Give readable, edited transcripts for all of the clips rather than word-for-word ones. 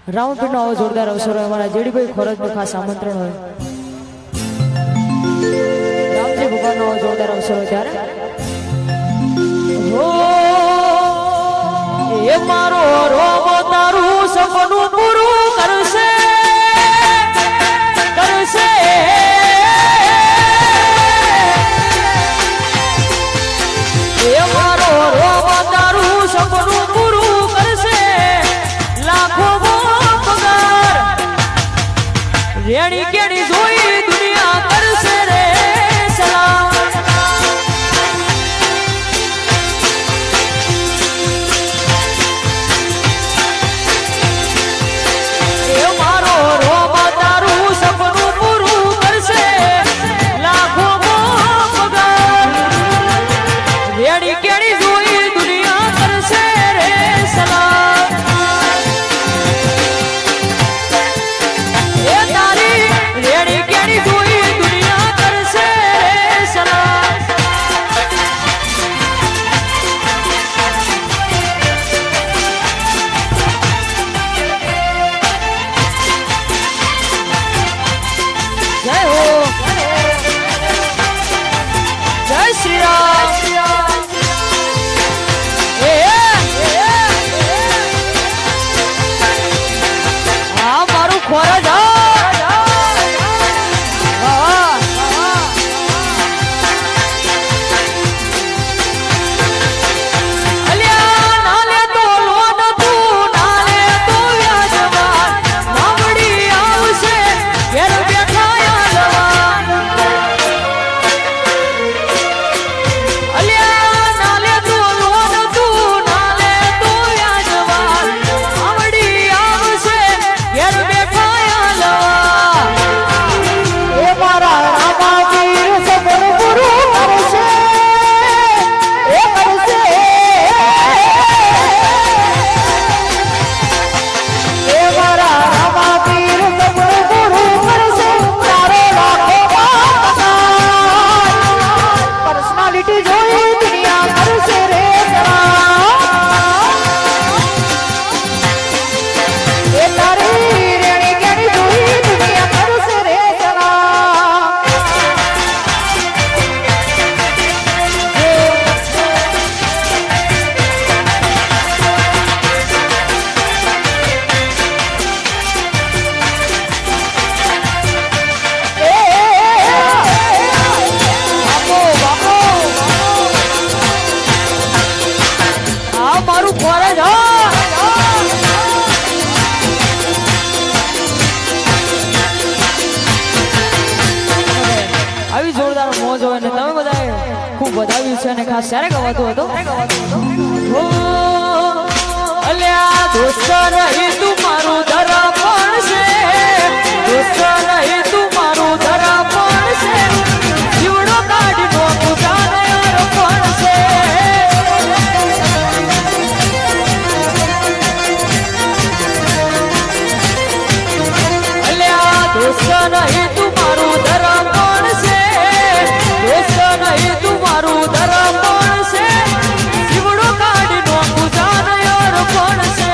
Round નો આવો જોરદાર અવસર હોય અમારા જેડીભાઈ ખોરજનું ખાસ આમંત્રણ હોય રામજી ભગવાનનો આવો જોરદાર અવસર હોય ત્યારે એ મારો રોમ તારું સપનું પૂરું કરશે કરશે એ મારો રોમ તારું સપનું પૂરું કરશે લાખો પગાર રેણી કેણી જોઈ દુનિયા કરશે રે સલામ એ મારો રોમ તારું સપનું પૂરું કરશે લાખો પગાર રેણી કેણી જોઈ દુનિયા કરશે રે સલામ એ તારી રેણી કેણી જોઈ દુનિયા કરશે રે સલામ જય હો જય શ્રી રામ આ મારું ખોરજ આવી જોરદાર મોજ હોય ને તમે બધા ખૂબ વધાવ્યું છે અને ખાસ ત્યારે ગવાતું હતું અલ્યા દોસ્ત નહીં તું મારું ધરા પણ છે દોસ્ત નહીં તું મારું ધરા પણ છે જીવડો કાઢી નો પુતાને અર્પણ છે અલ્યા દોસ્ત નહીં તું મારું ધરા પણ છે દોસ્ત નહીં તું મારું ધરા પણ છે જીવડો કાઢી નો પુતાને અર્પણ છે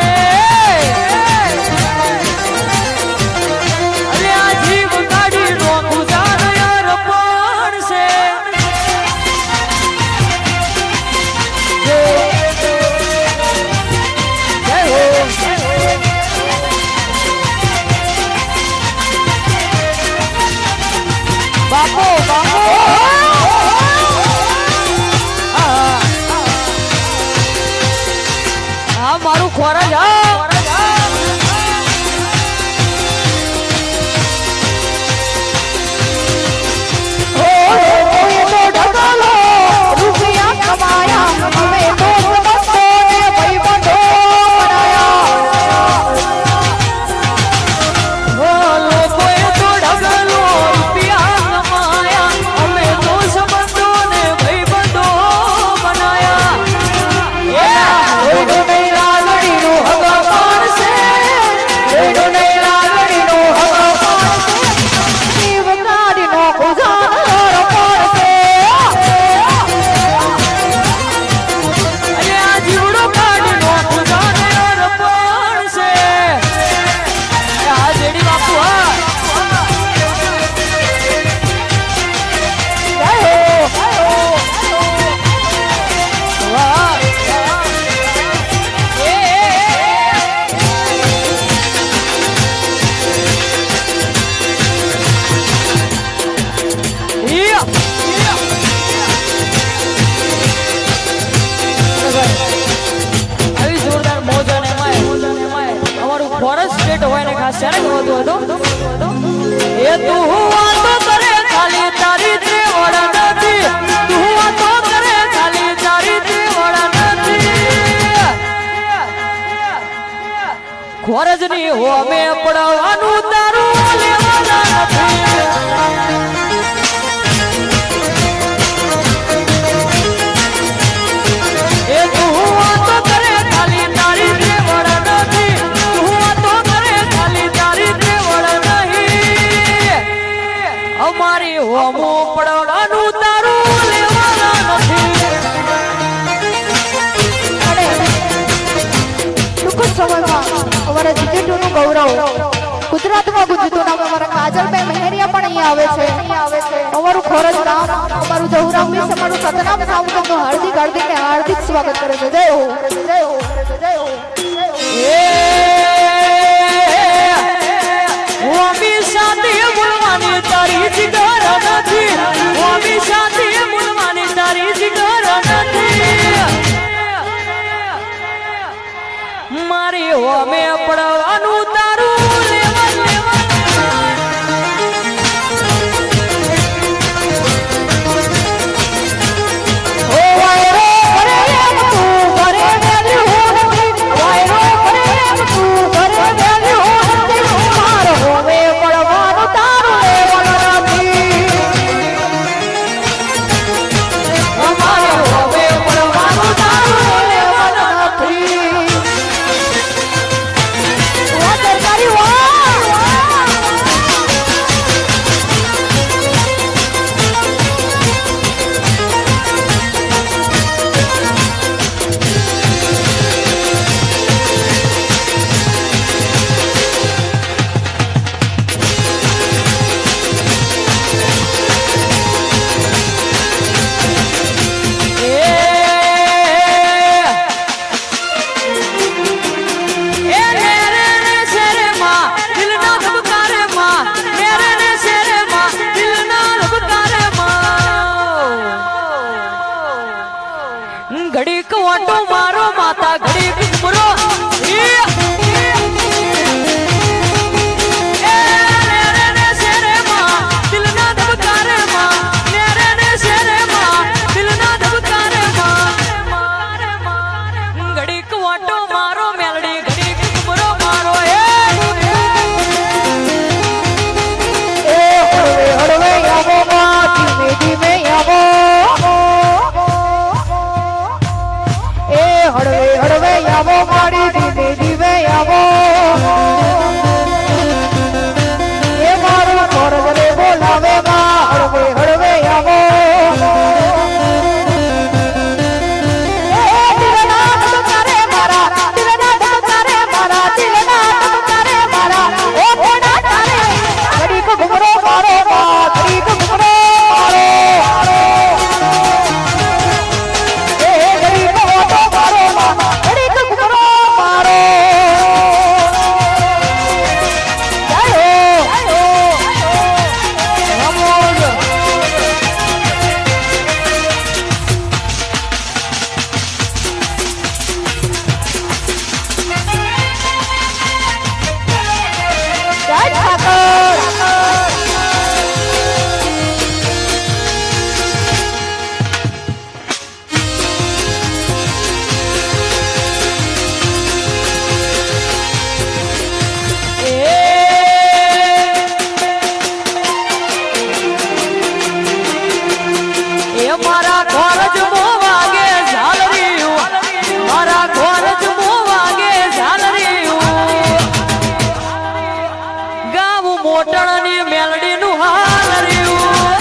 અલ્યા જીવ કાઢી નો પુતાને અર્પણ છે જય હો આ શરત હોતો એ તું વાતો કરે ખાલી તારી ત્રેવડ નથી તું વાતો કરે ખાલી તારી ત્રેવડ નથી ખોરજની હોમે પડવાનું તારું લેવાના નથી એ તું વાતો કરે ખાલી તારી ત્રેવડ નથી તું વાતો કરે ખાલી તારી ત્રેવડ નહીં અમારી હોમો પડવાનું તારું લેવાના નથી ટૂંક જ સમયમાં અમારા જીજેટુનું ગૌરવ ગુજરાતમાં ગુંજતું નામ અમારા કાજલબેન મહેરિયા પણ અહીંયા આવે છે અમારું ખોરજ નામ અમારું જહુરામ મિસ અમારું સતનામ નામ તમને હાર્દિક સ્વાગત કરે છે જય હો જય હો જય હો ઓમી સાથે બોલવાની તારી જીગર નથી ઓમી સાથે બોલવાની તારી જીગર નથી મારી હોમે પડવાનું તારું લેવા ઓ વાયરો કરે એમ તું કરે વેલી હો નથી વાયરો કરે એમ તું કરે વેલી હો નથી મારો હોવે પડવાનું તારું લેવાનું નથી અમારે હોમે પડવાનું તારું લેવાનું નથી વા સરકારી વા ઘડીક વાટો મારો માતા ઘડીક ઘુમરો ઘડીક વાટો મારો મેલડી ઘડીક ઘુમરો મારો હળવે આવો માં ધીમે ધીમે આવો એ હળવે આવો મારી ધીમે ધીમે આવો એ મારું ખોરજ રે બોલાવે માં હળવે આવો એ દિલના ધબકારે મારા દિલના ધબકારે મારા દિલના ધબકારે મારા ઓ કોના તારે ઘડીક ઘુમરો મારો માં ઘડીક ઘુમરો મારો એ ઘડીક ઓટો મારો માં ઘડીક ઘુમરો મારો જય હો જય ઠાકર એ મારા ખોરજ મો વાગે ઝાલરીયું મારા ખોરજ મો વાગે ઝાલરીયું ગાવું મોટણની મેલડીનું હાલરીયું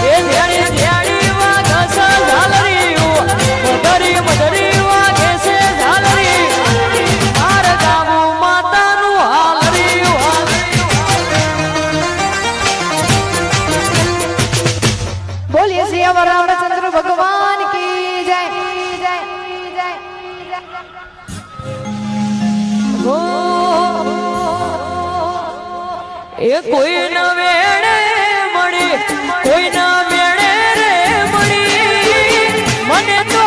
એ ધ્યાણી ધ્યાણી વાગે છે ઝાલરીયું મધરી મધરી વાગે છે ઝાલરી માર ગાવું માતાનું હાલરીયું બોલીએ સિયાવર રામચંદ્ર ભગવાન કી જય જય જય એ કોઈ ન વેણે મળી કોઈ ન વેણે રે મળી મને તો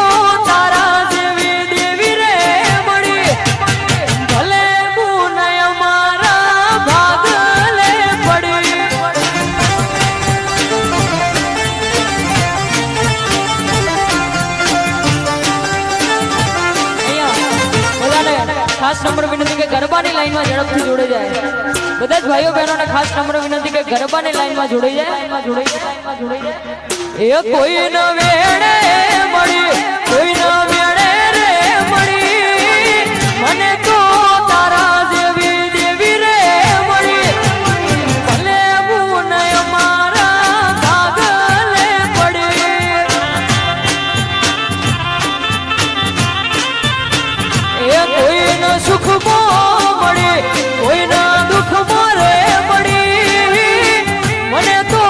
ખાસ નમ્ર વિનંતી કે ગરબાની લાઈનમાં ઝડપથી જોડાઈ જાય બધા જ ભાઈઓ બહેનોને ખાસ નમ્ર વિનંતી કે ગરબાની લાઈનમાં જોડાઈ જાય એ કોઈ ન વેડે મળી કોઈ ન વેડે રે મળી મને તો તારા જેવી દેવી રે મળી ભલે ગુનય મારા કાગલે પડી એ કોઈને સુખમાં મળી કોઈને દુઃખમાં રે મળી મને તો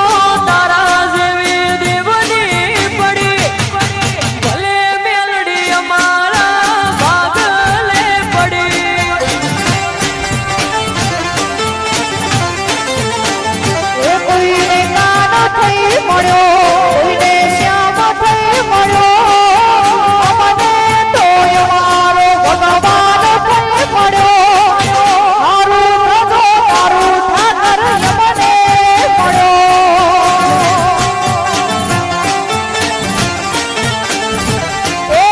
તારા જેવી દેવની પડી ભલે મેલડી અમારા ભાગલે પડી એ કોઈને કાનો થઈ મળ્યો કોઈને શ્યામ થઈ મળ્યો મને તો અમારો ભગવાન થઈ મળ્યો મારું પ્રભુ મારું ઠાકર મને મળ્યો એ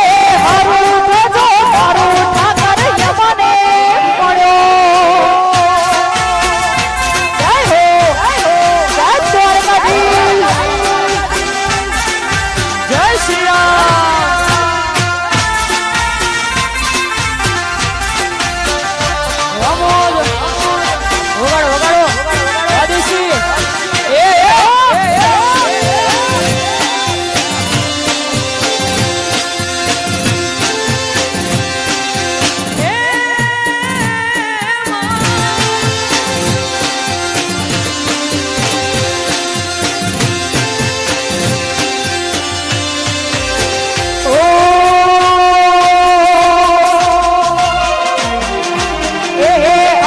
મારું પ્રભુ મારું ઠાકર મને મળ્યો જય હો જય દ્વારકાધીશ જય શ્રી રામ રામોદ વગાડો વગાડો આદેશી એ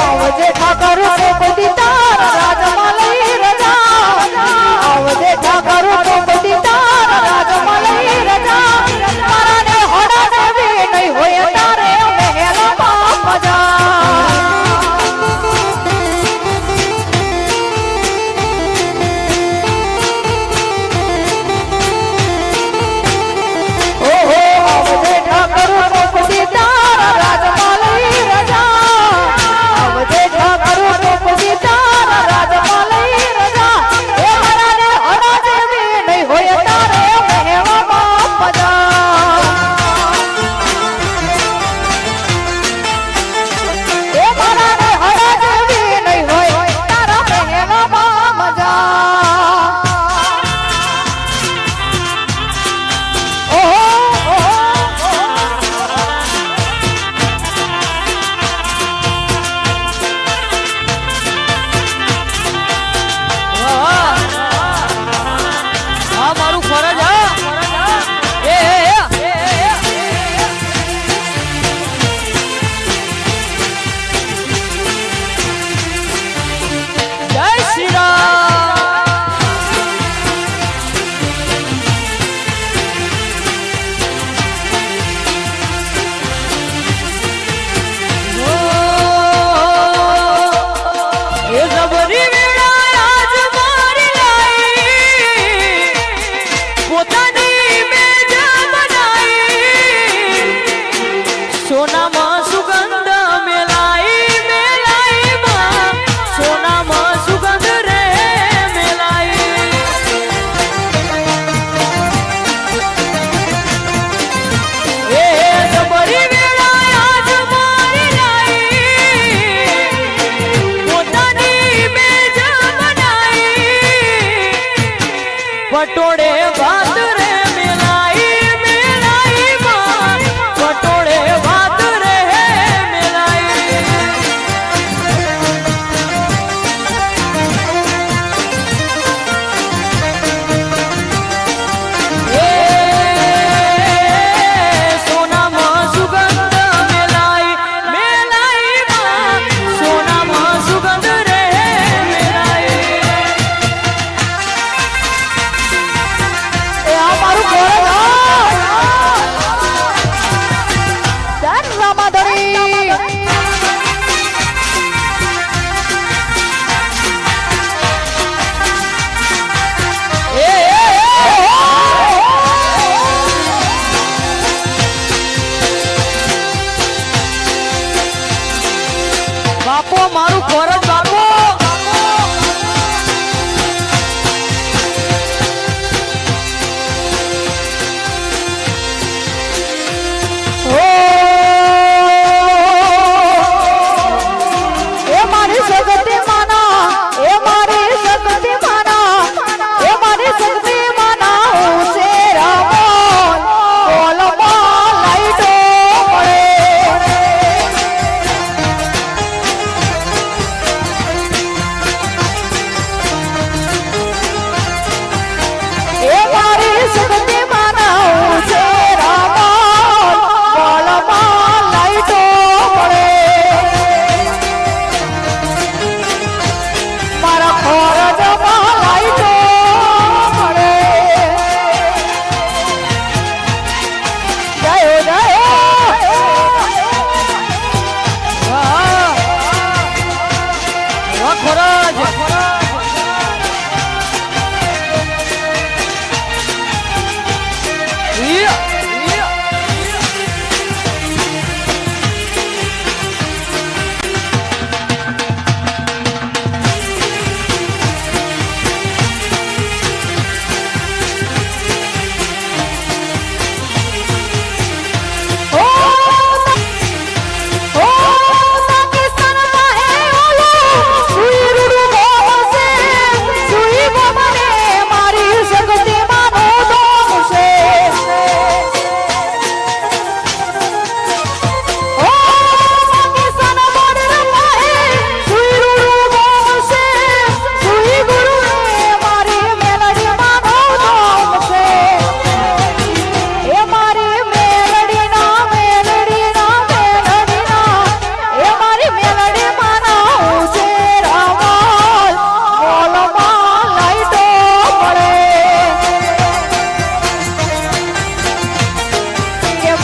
આવજે ઠાકર પોપટી તારા રાજમાં લઈ રજા આવજે ઠાકર પોપટી તારા રાજમાં લઈ રજા તારાને હોડા દેવી નહીં હોય તારે મહેલમાં મજા ઓહો આવજે ઠાકર પોપટી તારા રાજમાં લઈ રજા આવજે ઠાકર પોપટી તારા રાજમાં લઈ રજા એ મારાને હડા દેવી નહીં હોય તારે મહેલમાં મજા એ મારાને હડા દેવી નહીં હોય તારા મહેલમાં મજા ઓહો હા મારું ફરજ હા એ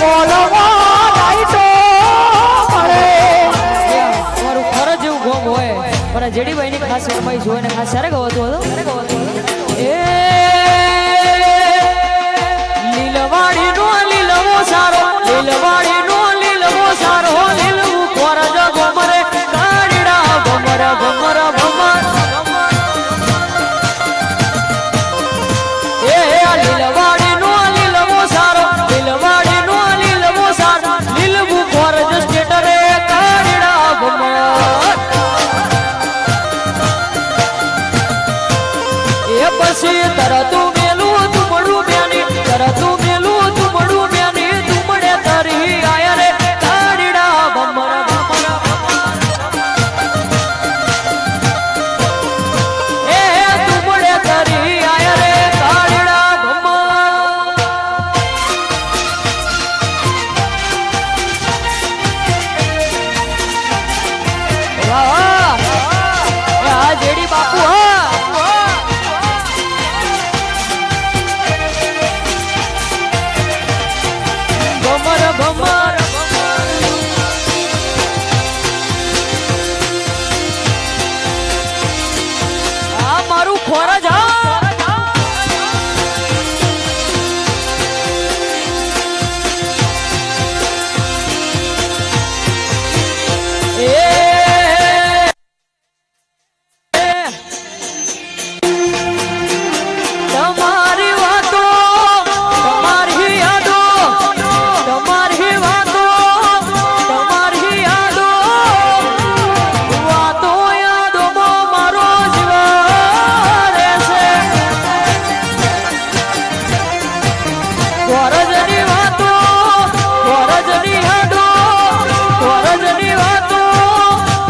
મોલમાં લાઈટો મળે. તમારું ફરજ જેવું ગોમ હોય પણ જેડીભાઈ ની ખાસ ફરમાઈ જોઈ ને ખાસ સારે ગવાતું હતું એ લીલવાડી નો લીલવો સારો લીલવાડી નો લીલવો સારો લીલવું ફરજ ગમરે કાળીડા ગમર ગમર ગમર એ લીલવાડી નો લીલવો સારો લીલવાડી નો લીલવો સારો લીલવું ફરજ સ્ટેટરે કાળીડા ગમર એ પછી તરતું મેલું તું મળું મ્યાની તરતું મેલું તું મળું મ્યાની તું મળે તારી આયા રે કાળીડા ભમર ભમર એ તું મળે તારી આયા રે કાળીડા ભમર વાહ આ જેડી બાપુ હા ભમર ભમર આ મારું ખોરજ તમારી વાતો તમારી યાદો તમારી વાતો તમારી યાદો વાતો યાદોમાં મારો જીવ રહેશે વરજની વાતો વરજની યાદો વરજની વાતો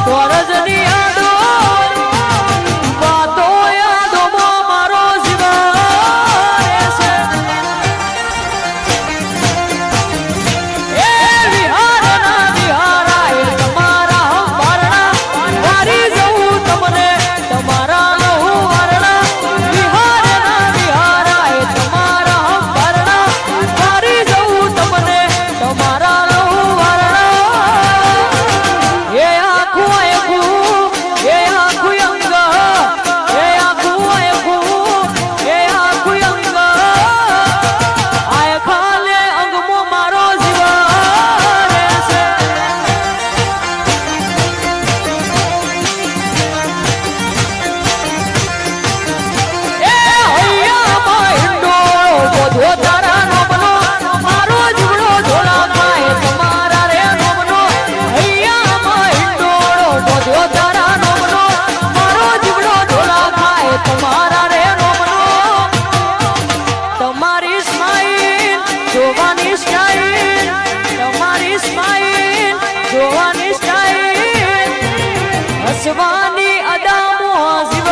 વરજની યાદો વાતો યાદોમાં મારો જીવ રહેશે એ વિહારના વિહારાય તમારા હંભારણા વારી જવું તમને તમારા લહુ વારણા વિહારના વિહારાય તમારા હંભારણા વારી જવું તમને તમારા લહુ વારણા એ આખું આખું એ આખું અંગ એ આખું આખું એ આખું અંગ આય ખાલે અંગમાં મારો જીવ રહેશે એ હૈયામાં હિંડોળો બધો તારા નોમનો મારો જીવડો ઝોલા ખાય તમારા રે નોમનો હૈયામાં હિંડોળો બધો તારા નોમનો મારો જીવડો ઝોલા ખાય તમારા રે નોમનો તમારી સ્માઈલ જોવાની સ્ટાઈલ તમારી સ્માઈલ જોવાની સ્ટાઈલ હસવાની અદામો જીવ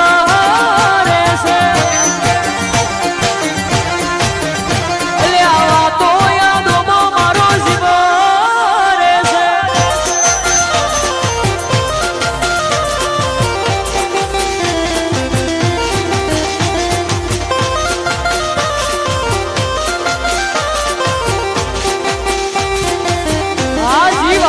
રહેશે અલ્યા વાતો યાદોમાં મારો જીવ રહેશે આ જીવ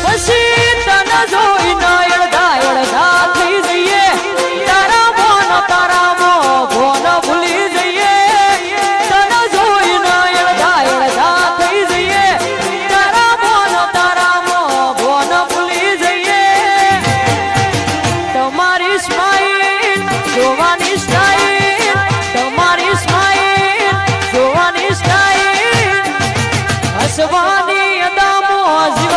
પછી તને જોઈને અડધા અડધા થઈ જઈએ તારા મો ભોન ભૂલી જઈએ તને જોઈને અડધા અડધા થઈ જઈએ તારા મો ભોન ભૂલી જઈએ તમારી સ્માઈલ જોવાની સ્ટાઈલ તમારી સ્માઈલ જોવાની સ્ટાઈલ હસવાની અદામો જીવ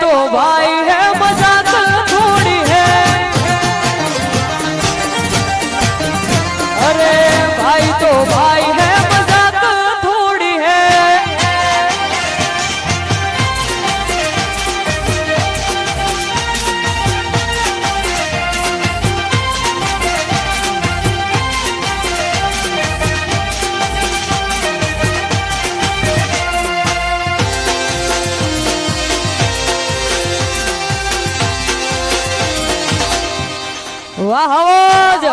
तो भाई है मजाक थोड़ी है। अरे भाई तो भाई है मजाक थोड़ी है। वाह आवाज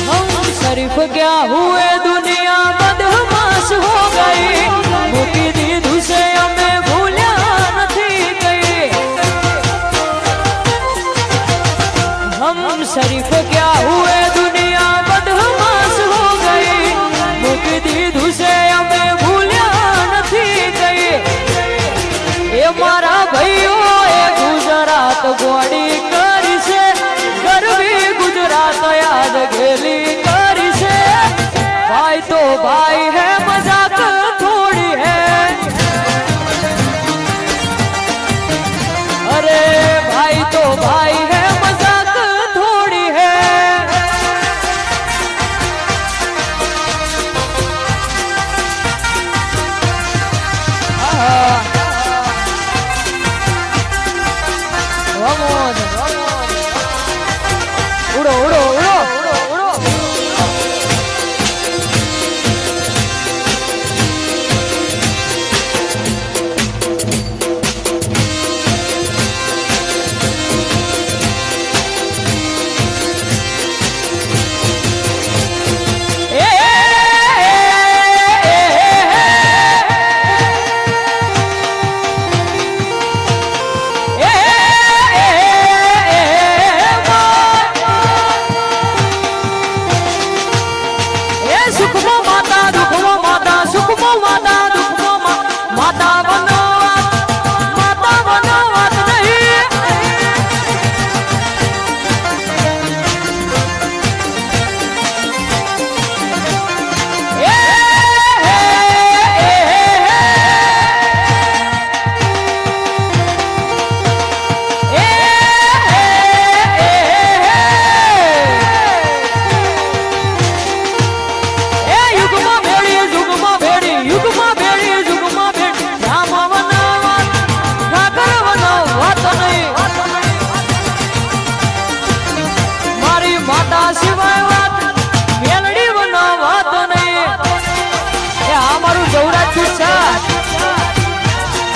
हम शरीफ क्या हुए दुनिया बदमाश हो गई। मुकी दीदू से हमें भूलिया नहीं गई। हम शरीफ क्या हुए दुनिया बदमाश हो गई। मुकी दीदू से हमें भूलिया नहीं गई। ये मारा भाइयों ए गुजरात गोड़ी करी से गरबी गुजरात याद गेली करी से। भाई तो भाई है मजाक थोड़ी है। अरे भाई तो भाई है मजाक थोड़ी है। Vamos, vamos. Uno, uno, uno, uno, uno.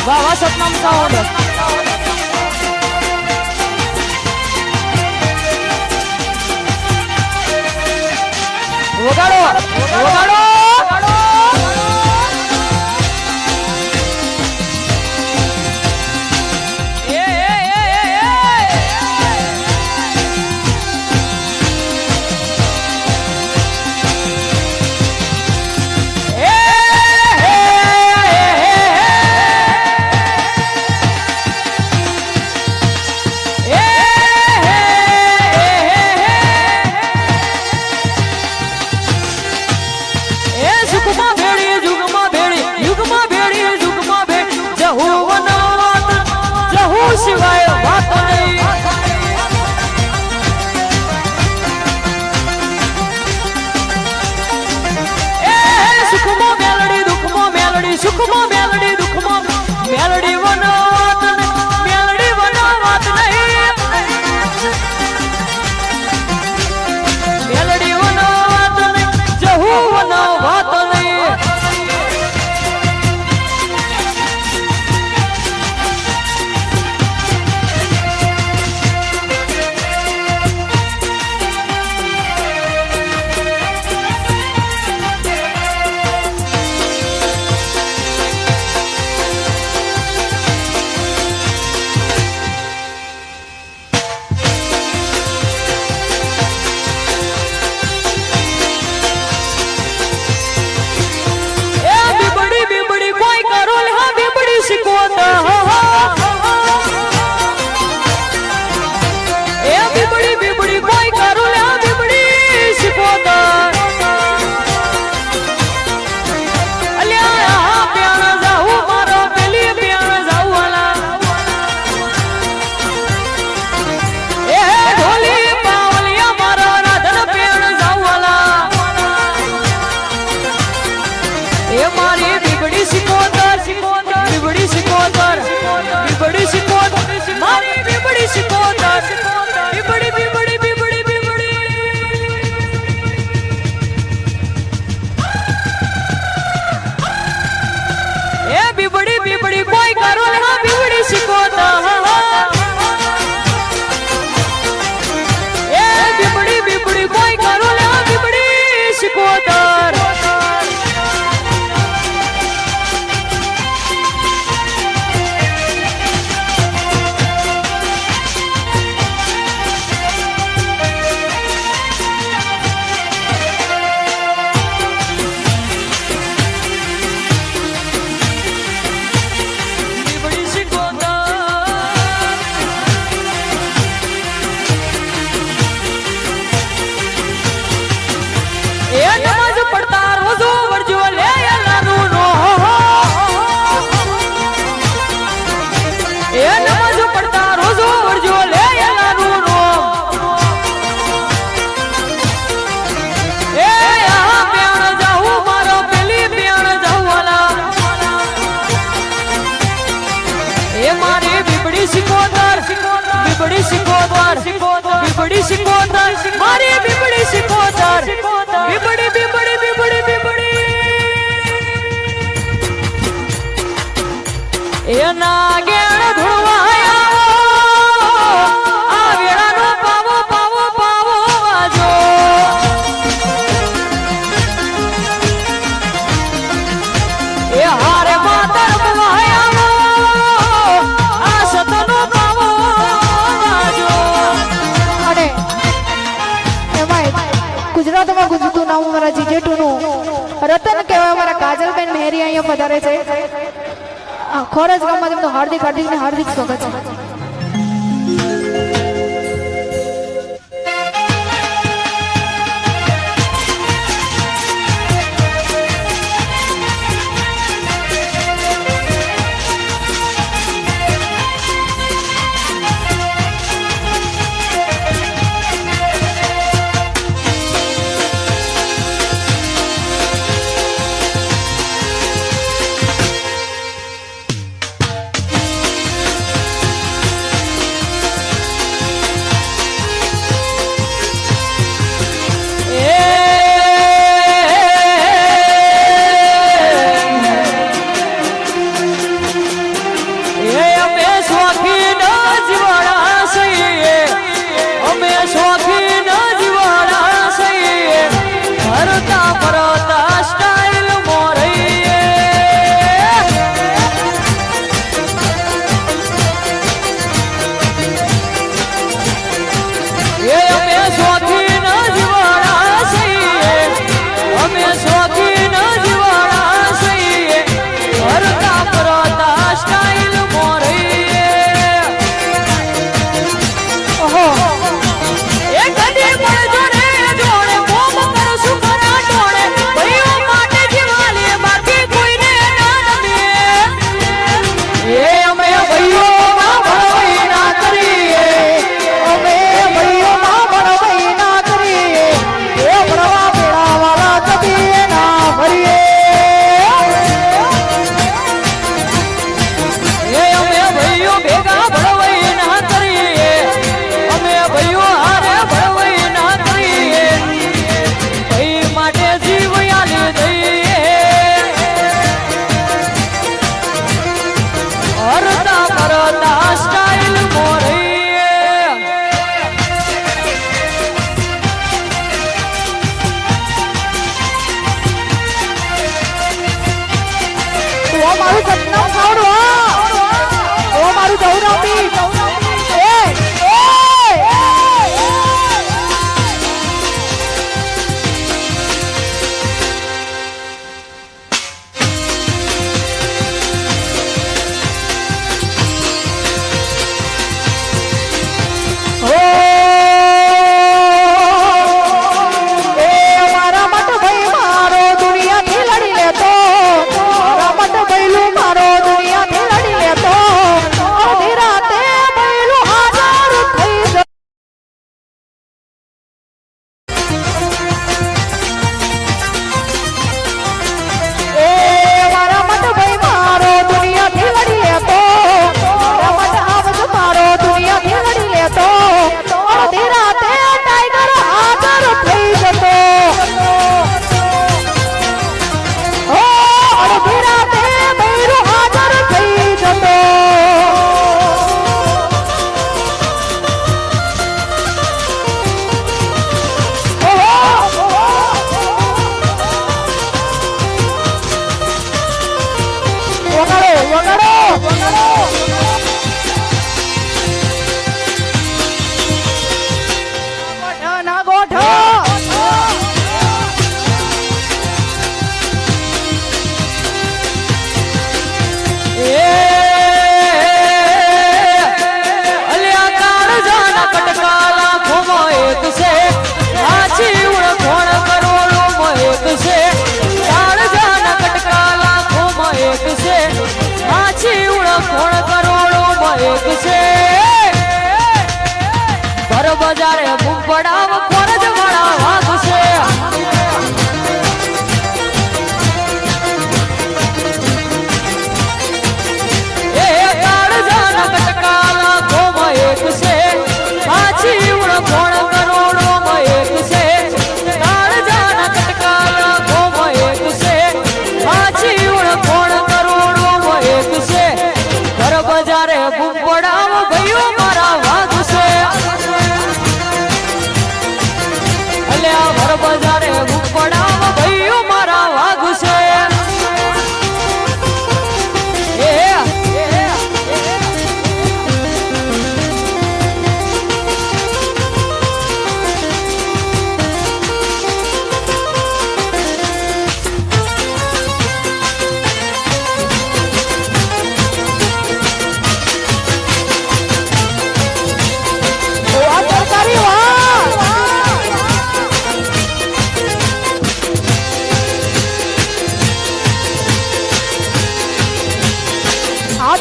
વાવા સપનામ સાઉન્ડ વગાડો વગાડો એ મારી બીબડી સિકોતર બીબડી સિકોતર બીબડી સિકોતર મારી બીબડી સિકોતર બીબડી બીબડી બીબડી બીબડી એ બીબડી બીબડી કોઈ કરો ને હા બીબડી સિકોતર એ બીબડી બીબડી કોઈ કરો ને હા બીબડી સિકોતર બીબડી સિકોતર બીબડી સિકોતર મારી બીબડી સિકોતર બીબડી બીબડી બીબડી બીબડી એ નાગેણ ધોવાયા આ વેળાનો પાવો પાવો પાવો વાજો એ હારે માતર બવાયા આ સતનો પાવો વાજો અને એમાંય ગુજરાતમાં ગુંજતું નામ અમારા જીજેટુનું રતન કહેવાય અમારા કાજલબેન મહેરી અહીંયા પધારે છે. ખોરજ ગામમાં તેમનું હાર્દિક હાર્દિક ને હાર્દિક સ્વાગત છે.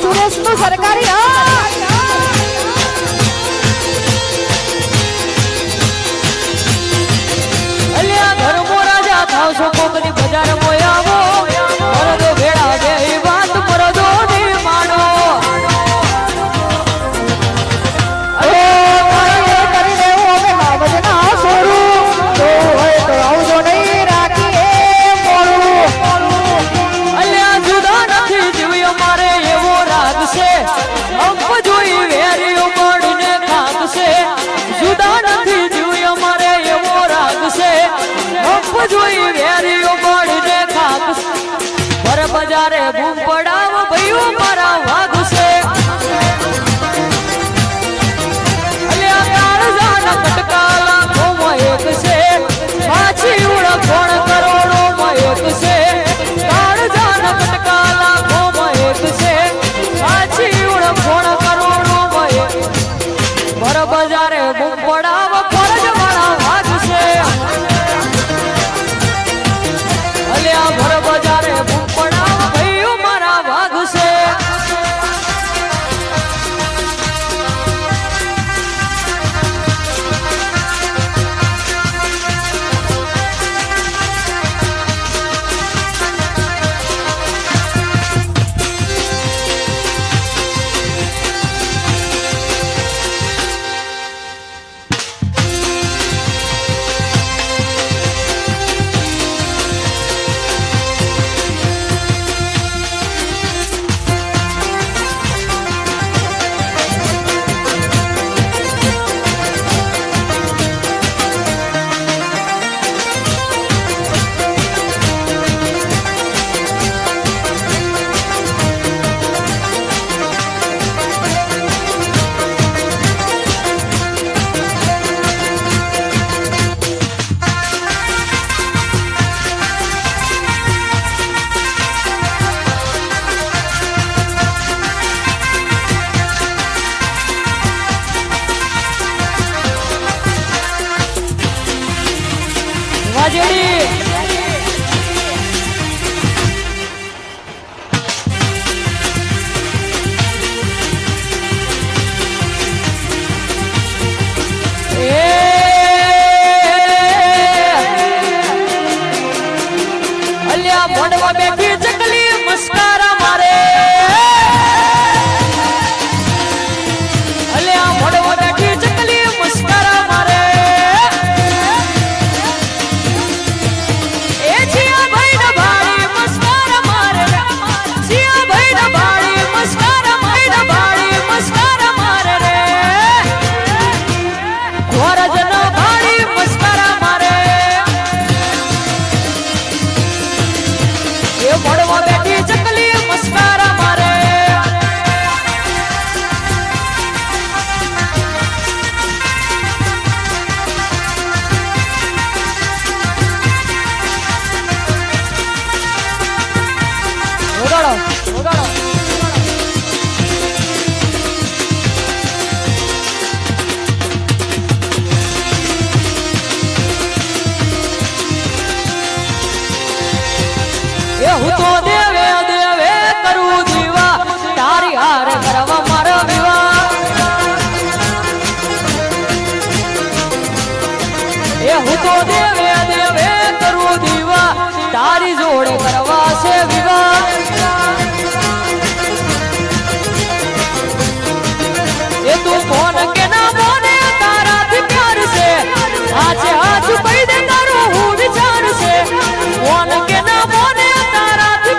સુરેશનું સરકારી અલ્યા ઘરમો રાજા થાવ છો કોકની બજાર મોયાવો મરદો ભેળા બે વાત મરદો ની માનો અલ્યા જુદા નથી જીવી અમારે એવો રાગ છે અંબ જોઈ વેરીઓ મળીને ખાક છે જુદા નથી જીવી અમારે એવો રાગ છે અંબ જોઈ વેરીઓ મળીને ખાક પર બજારે બૂમ પડાવ ભઈઓ મારા વાઘ છે અલ્યા કાળજાના કટકા લાખોમાં એક છે પાછી ઓળખોણ કરોડોમાં એક છે કાળજાના કટકા લાખોમાં એક છે પાછી ઓળખોણ કરોડોમાં એક ભર બજારે બૂમ પડાવ ફરજવાળા વાઘ છે અલ્યા ભર બજારે બૂમ પડાવ ભઈઓ મારા વાઘ છે વાજેડી અલ્યા મોડવા બેઠી ચકલી મસ્કારા મારે અલ્યા મોડવા બેઠી ચકલી મસ્કારા મારે એ જીયા ભાઈ ના ભાડી મસ્કારા મારે જીયા ભાઈ ના ભાડી મસ્કારા મારે રે ઘોરજ ના ભાડી મસ્કારા મારે એ મોડવા બેઠી ચકલી મસ્કારા મારે વગાડો વગાડો એ હું તો દેવે દેવે કરું દીવા તારી હારે કરવા મારા વિવાહ એ હું તો દેવે દેવે કરું દીવા તારી જોડે કરવા છે વિવાહ એ તું ફોન કે ના મોને તારાથી પ્યાર છે આજે હાથ પડી દે તારો હું વિચાર છે ફોન કે ના મોને તારાથી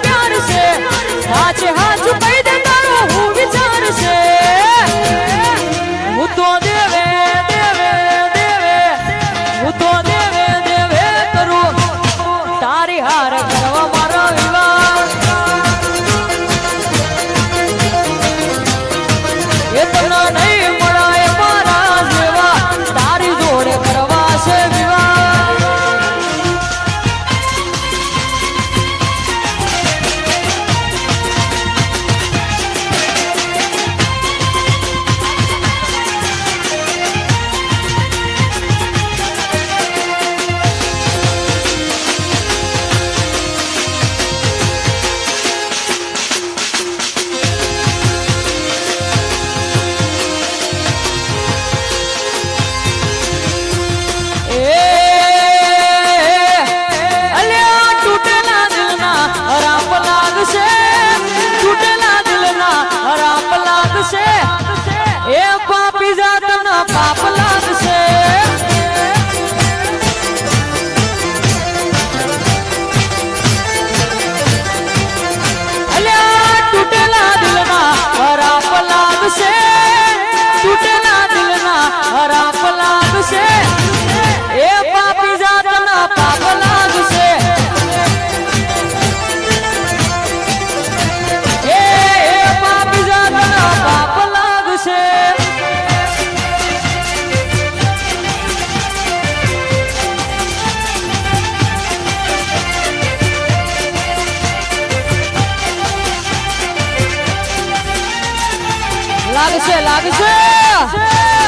લાગશે લાગશે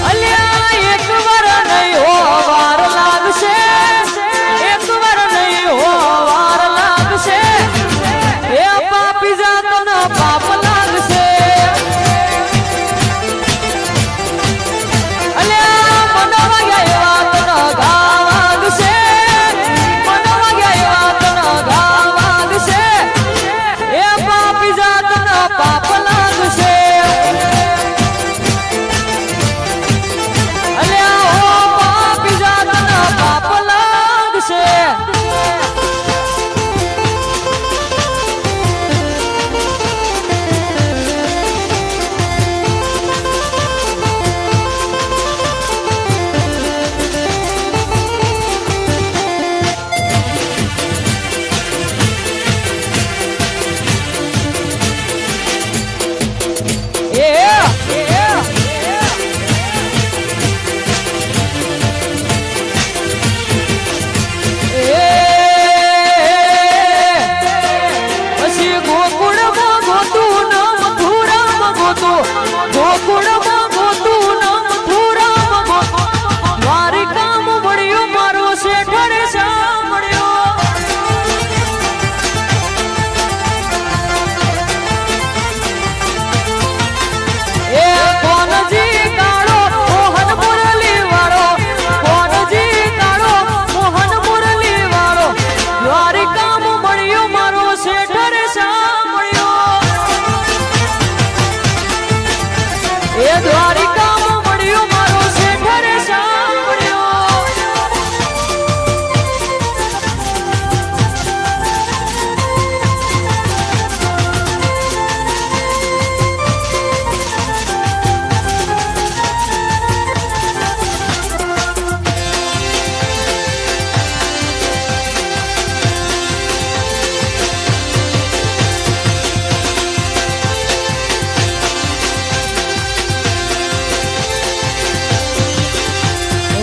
અલ્યા એક વાર નહીં હો વાર લાગશે એક વાર નહીં હો વાર લાગશે એ પાપી જાતનો પાપ લાગશે અલ્યા મનવા ગયા વાતનો ઘા વાગશે મનવા ગયા વાતનો ઘા વાગશે એ પાપી જાતનો પાપ લાગશે અલ્યા ઓ પાપી જાતનો પાપ લાગશે પછી ગોકુળમાં ગોતું ન મથુરામાં ગોતું ગોકુળમાં ગોતું ન મથુરામાં ગોતું દ્વારિકામાં મળ્યો મારો શેઠરે સાંભળ્યો એ કોનજી કાળો મોહન મુરલી વાળો કોનજી કાળો મોહન મુરલી વાળો દ્વારિકામાં મળ્યો મારો શેઠરે સાંભળ્યો એ દ્વારિકામાં મળ્યો મારો શેઠરે સાંભળ્યો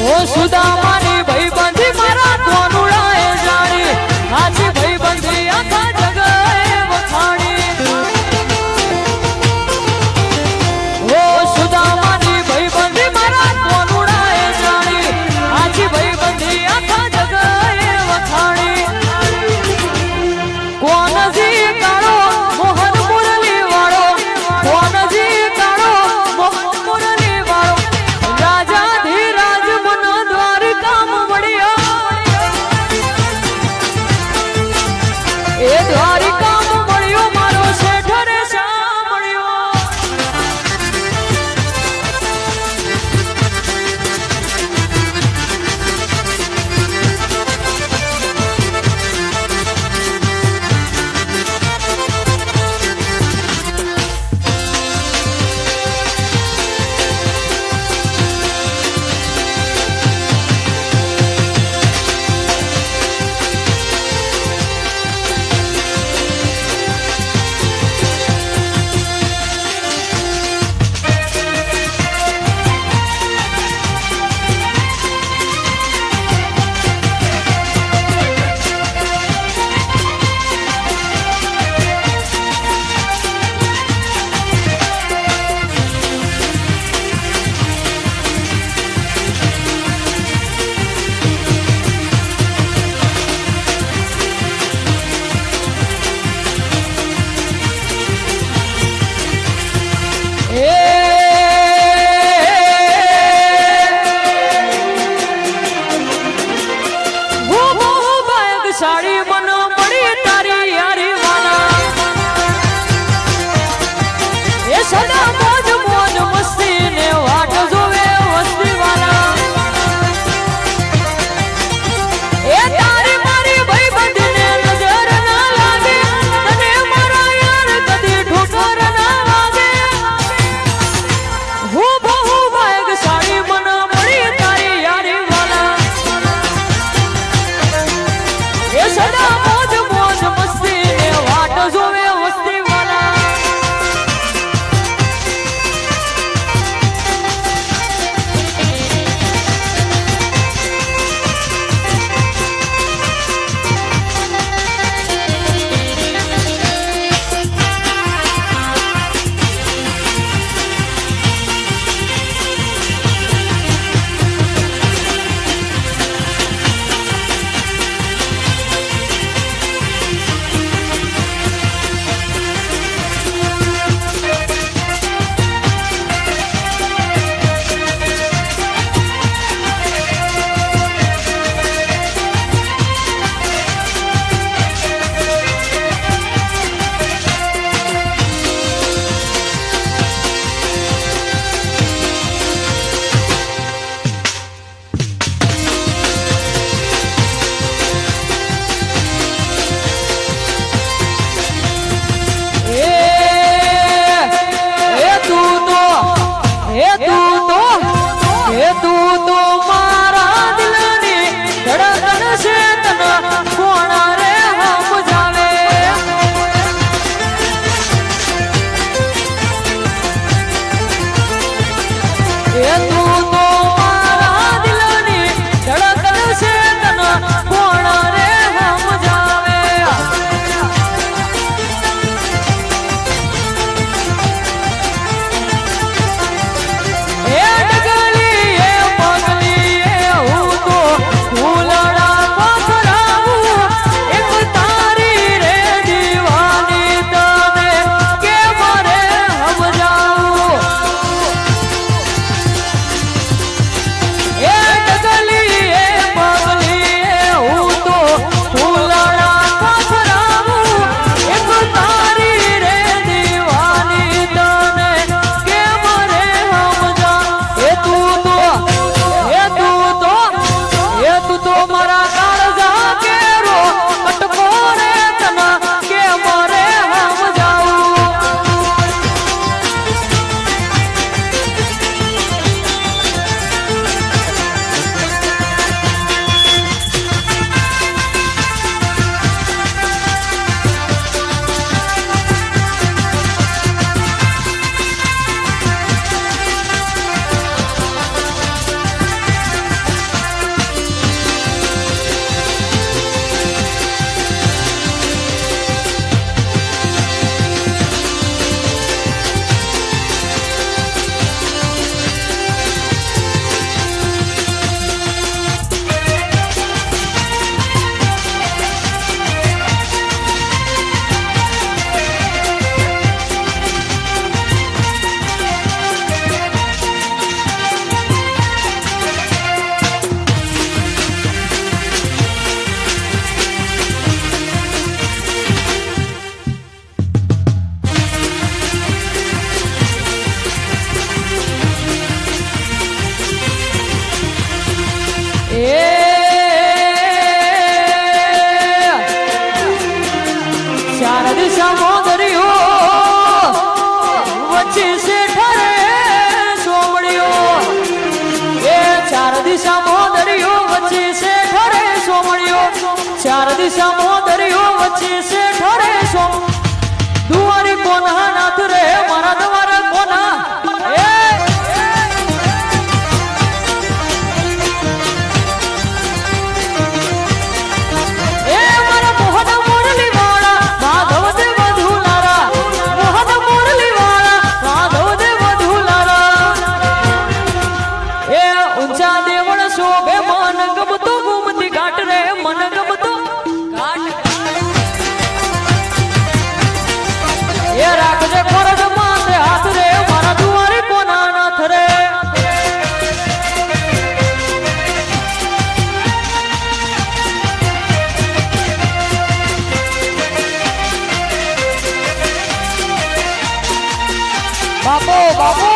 ઓ સુદામાની ભાઈબંધી મારા કોનુડાએ જાણી સાચી ભાઈબંધી આખા જગએ વખાણી ઓ સુદામાની ભાઈબંધી મારા કોનુડાએ જાણી સાચી ભાઈબંધી આખા જગએ વખાણી કોનજી કાળો મોહન મુરલી વાળો કોનજી કાળો મોહન મુરલી વાળો રાજા ધીરાજ મન દ્વારિકા દિશામાં દરિયો વચ્ચે શેઠરે સોમળિયો એ ચાર દિશામાં દરિયો વચ્ચે શેઠરે સોમળિયો ચાર દિશામાં દરિયો વચ્ચે શેઠરે સોમ દુવારી કોના નાથ રે મારા દ્વારા કોના બાપો બાપો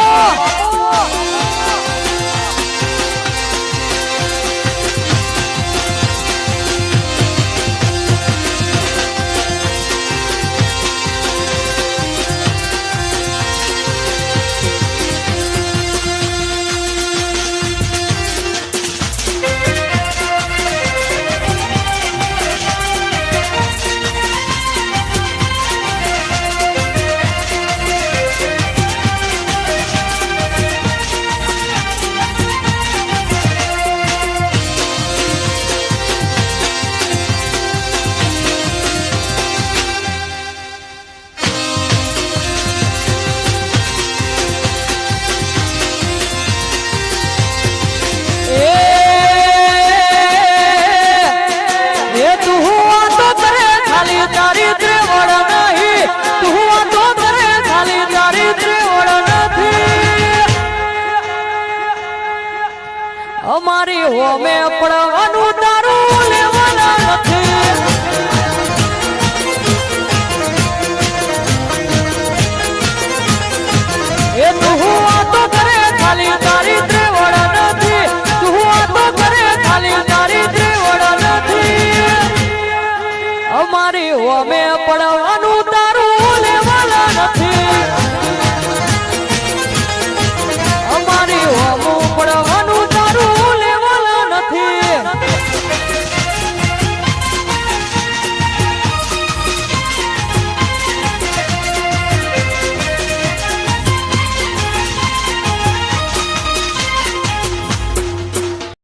અમારી હોમે પડવાનું તારું લેવાના નથી એ તું વાતો કરે ખાલી તારી ત્રેવડ નથી તું વાતો કરે ખાલી તારી ત્રેવડ નથી અમારી હોમે પડવાનું તારું